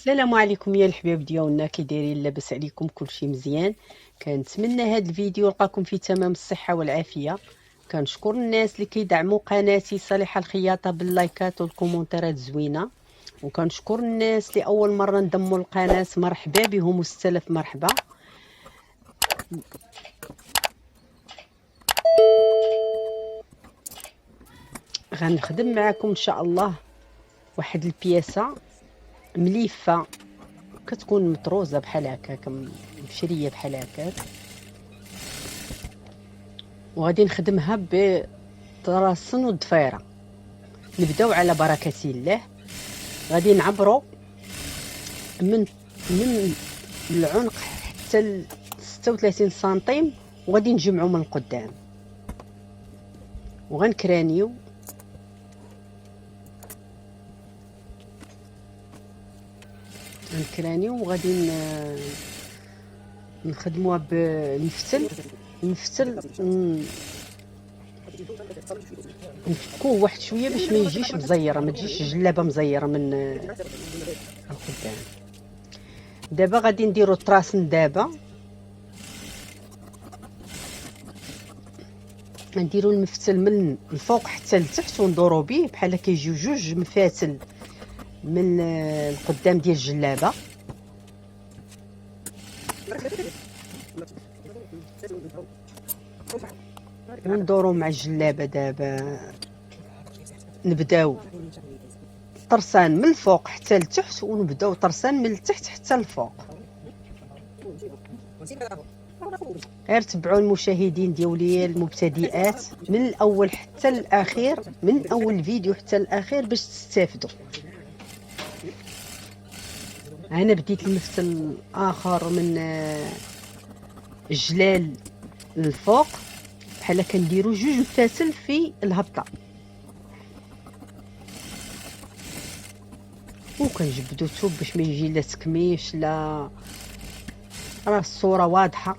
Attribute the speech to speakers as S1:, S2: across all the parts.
S1: السلام عليكم يا الحباب ديالنا، كي دايرين؟ لاباس عليكم؟ كلشي مزيان؟ كنتمنى هذا الفيديو يلقاكم في تمام الصحه والعافيه. كنشكر الناس اللي كيدعموا قناتي صالحه الخياطه باللايكات والكومونتيرات زوينه، وكنشكر الناس اللي اول مره انضموا للقناه. مرحبا بهم واستلف مرحبا. غنخدم معكم ان شاء الله واحد البياسه مليفه، كتكون مطروزه بحال هكاك، مشريه بحال هكاك، وغادي نخدمها بطراسن والضفيره. نبداو على بركه الله. غادي نعبروا من العنق حتى 36 سنتيم، وغادي نجمعوا من القدام وغنكرانيو. وغادي نخدموها بالمفتل. نفكوه واحد شويه باش ما يجيش مزيره، ما تجيش جلابه مزيره من القدام. دابا غادي نديرو الطراسن. دابا نديرو المفتل من الفوق حتى لتحت وندورو به بحال كيجيو جوج مفاتل من القدام ديال الجلابه. وندورو مع الجلابه. دابا نبداو طرسان من الفوق حتى لتحت، ونبداو طرسان من التحت حتى للفوق. غير تبعوا المشاهدين ديالي المبتدئات من الاول حتى الاخير، من اول فيديو حتى الاخير باش تستافدوا. انا بديت المفتل الاخر من الجلال للفوق، بحال كنديروا جوج مفاتل في الهبطه، وكنجبدوا الثوب باش ما يجي لا تكميش لا. راه الصوره واضحه.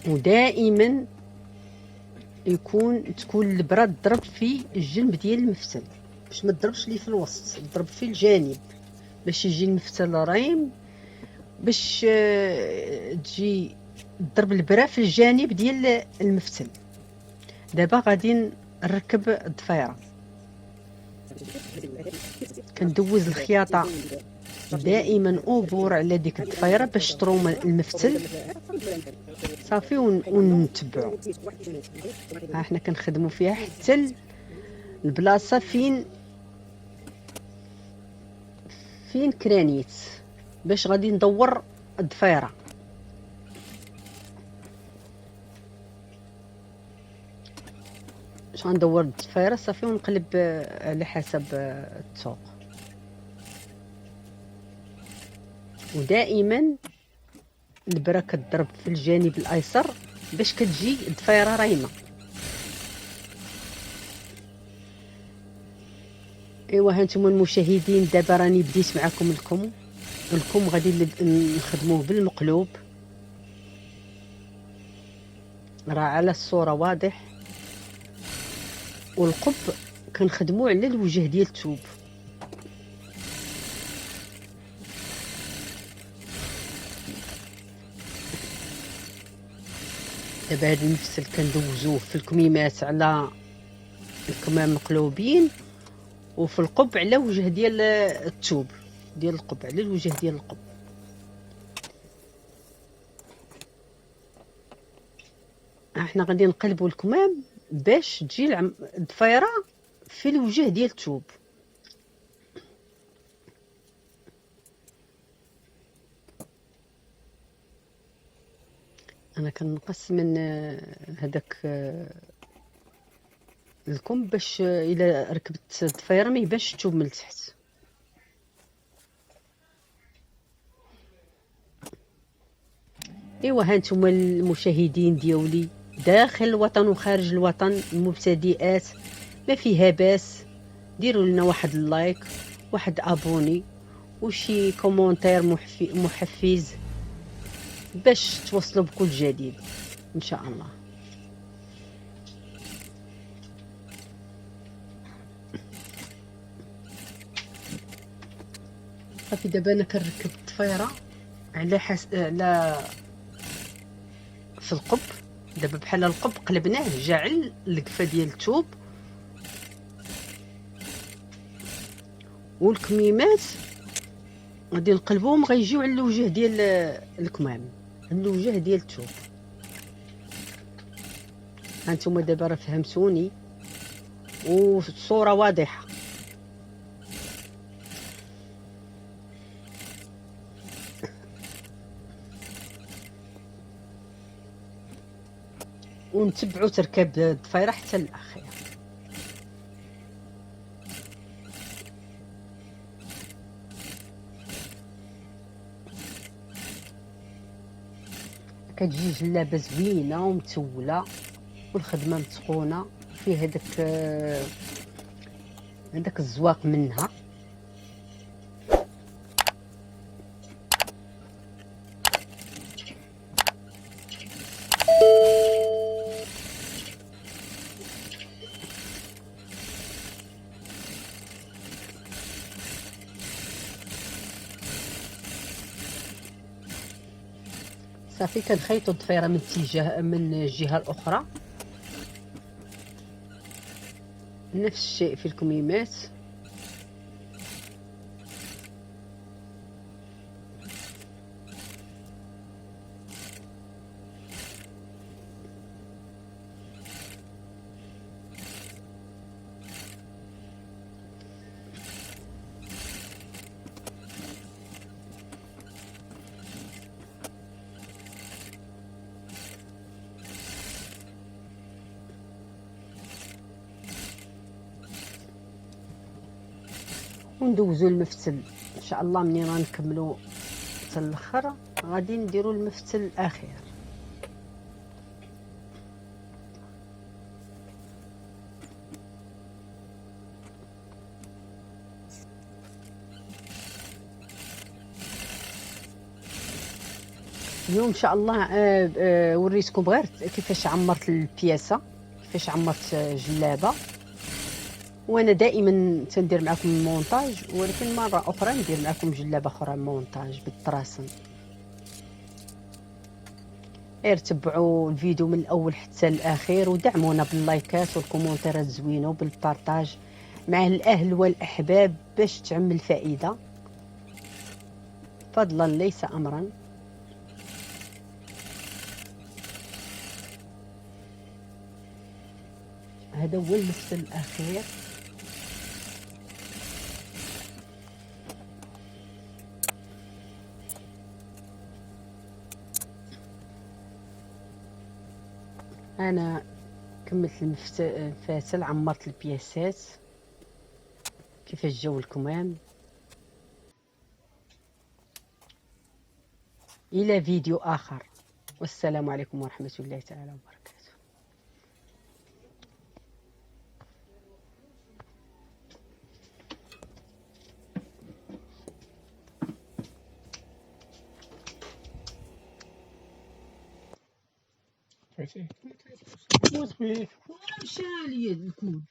S1: ودائما تكون البره تضرب في الجنب ديال المفتل، باش ما تضربش لي في الوسط، تضرب في الجانب باش يجي المفتل ريم، باش تجي تضرب البره في الجانب ديال المفتل. دابا غادي نركب الضفيره. كندوز الخياطه دائما اوبور على ديك الضفيره باش تروم المفتل صافي، ونتبعوا. ها حنا كنخدموا فيها حتى البلاصه فين كرانيت، باش غادي ندور الضفيره. باش غندور الضفيره صافي، ونقلب على حسب الذوق. ودائما البره كتضرب في الجانب الايسر باش كتجي الضفيره رايمه. ايوا هانتوما المشاهدين، دابا راني بديت معكم الكم غادي نخدموه بالمقلوب. راه على الصوره واضح. والقب كنخدموه على الوجه ديال الثوب. دابا هاد المفصل كندوزوه في الكميمات على الكمام مقلوبين، وفي القب على وجه ديال الثوب ديال القب، على الوجه ديال القب. احنا غادي نقلبوا الكمام باش تجي الضفيره في الوجه ديال الثوب. انا كنقص من هذاك الكم باش الا ركبت الضفيره ما يبانش الثوب من التحت. ايوا هانتوما المشاهدين ديالي داخل الوطن وخارج الوطن، المبتدئات ما فيها باس، ديروا لنا واحد اللايك، واحد ابوني، وشي كومونتير محفز باش توصلوا بكل جديد ان شاء الله. صافي دابا انا كنركب الطفيره على في القب. دابا بحال القب قلبناه جا على القفه ديال الثوب، والكميمات غادي نقلبوهم غيجيو على الوجه ديال الكمام، الوجه ديال الثوب. هانتوما دابا راه فهمتوني والصوره واضحه. ونتبعوا تركب الضفيره حتى الاخير. كتجي جلابه زوينه ومتوله والخدمه متقونه، فيه هذاك الزواق منها. صافي كنخيطوا الضفيره من الجهه الاخرى، نفس الشيء في الكميمات. وندوزو المفتل ان شاء الله. منين غنكملو حتى الاخر غادي نديرو المفتل الاخير. اليوم ان شاء الله وريتكم غير كيفاش عمرت البياسه، كيفاش عمرت جلابه. وانا دائما تندير معكم المونتاج، ولكن مره اخرى ندير معكم جلابه اخرى مونتاج بالطراسم. غير تبعوا الفيديو من الاول حتى الاخير، ودعمونا باللايكات والكومونتيرات الزوينه وبالبارطاج مع الاهل والاحباب باش تعم الفائده، فضلا ليس امرا. هذا هو المفتل الاخير. انا كملت الفاتل، عمرت البياسات كيفاش جاو الكمام. الى فيديو اخر، والسلام عليكم ورحمه الله تعالى وبركاته. مشى ليا الكود.